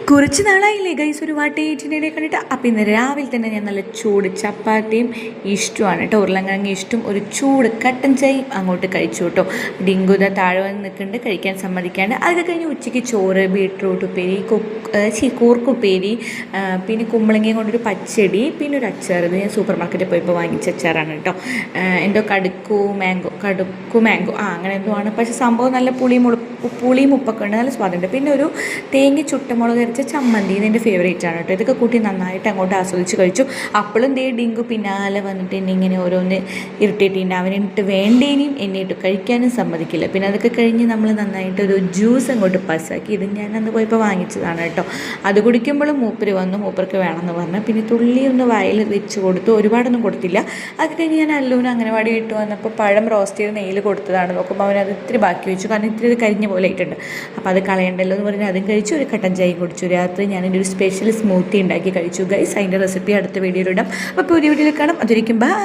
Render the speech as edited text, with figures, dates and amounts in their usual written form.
കുറച്ച് നാളായില്ലേ ഗൈസ് ഒരു വാട്ടേറ്റിൻ്റെ കണ്ടിട്ട്. അപ്പോൾ ഇന്ന് രാവിലെ തന്നെ ഞാൻ നല്ല ചൂട് ചപ്പാത്തിയും ഇഷ്ടമാണ് കേട്ടോ, ഉരുളങ്കിഴങ്ങ് ഇഷ്ടം ഒരു ചൂട് കട്ടൻ ചായയും അങ്ങോട്ട് കഴിച്ചു കേട്ടോ. ഡിങ്കുത താഴെ വന്ന് നിൽക്കുന്നുണ്ട്, കഴിക്കാൻ സമ്മതിക്കാണ്ട്. അതൊക്കെ കഴിഞ്ഞ് ഉച്ചയ്ക്ക് ചോറ്, ബീട്രൂട്ട് ഉപ്പേരി, കൂർക്കുപ്പേരി, പിന്നെ കുമ്പളങ്ങയും കൊണ്ടൊരു പച്ചടി, പിന്നെ ഒരു അച്ചാർ. ഇത് ഞാൻ സൂപ്പർ മാർക്കറ്റിൽ പോയപ്പോൾ വാങ്ങിച്ച അച്ചാറാണ് കേട്ടോ. എന്തോ കടുക്കു മാംഗോ അങ്ങനെ എന്തോ ആണ്. പക്ഷേ സംഭവം നല്ല പുളിയും ഉപ്പൊക്കെ ഉണ്ട്, നല്ല സ്വാദുണ്ട്. പിന്നെ ഒരു തേങ്ങ ചുട്ടമുളക് അരച്ച ചമ്മന്തി, ഇതെൻ്റെ ഫേവറേറ്റ് ആണ് കേട്ടോ. ഇതൊക്കെ കൂട്ടി നന്നായിട്ട് അങ്ങോട്ട് ആസ്വദിച്ച് കഴിച്ചു. അപ്പോഴും ഡിങ്കു പിന്നാലെ വന്നിട്ട് എന്നെ ഇങ്ങനെ ഓരോന്ന് ഇറിറ്റേറ്റ് അവനിട്ട് വേണ്ടേനും എന്നെ ഇട്ട് കഴിക്കാനും സമ്മതിക്കില്ല. പിന്നെ അതൊക്കെ കഴിഞ്ഞ് നമ്മൾ നന്നായിട്ട് ഒരു ജ്യൂസ് അങ്ങോട്ട് പാസ്സാക്കി. ഇത് ഞാൻ അന്ന് പോയപ്പോൾ വാങ്ങിച്ചതാണ് കേട്ടോ. അത് കുടിക്കുമ്പോഴും മൂപ്പര് വന്നു, മൂപ്പർക്ക് വേണമെന്ന് പറഞ്ഞു. പിന്നെ തുള്ളി ഒന്ന് വായിൽ വെച്ച് കൊടുത്തു, ഒരുപാടൊന്നും കൊടുത്തില്ല. അത് കഴിഞ്ഞ് ഞാൻ അല്ലൂന് അംഗനവാടി ഇട്ട് വന്നപ്പോൾ പഴം റോസ്റ്റ് ചെയ്ത് നെയ്യിൽ കൊടുത്തതാണ്. നോക്കുമ്പോൾ അവനത് ഇത്തിരി ബാക്കി വെച്ചു, കാരണം ഇത്തിരി ഇത് കരിഞ്ഞ പോലെ ആയിട്ടുണ്ട്. അപ്പോൾ അത് കളയണ്ടല്ലോ എന്ന് പറഞ്ഞാൽ അതും കഴിച്ചു, ഒരു കട്ടൻ ചായ കുടിച്ചു. രാത്രി ഞാനൊരു സ്പെഷ്യൽ സ്മൂത്തി ഉണ്ടാക്കി കഴിച്ചു ഗൈസ്. അതിൻ്റെ റെസിപ്പി അടുത്ത വീഡിയോയിൽ ഇടാം. അപ്പോൾ പുതിയ വീഡിയോയിൽ കാണാം. അതൊരിക്കും ബൈ.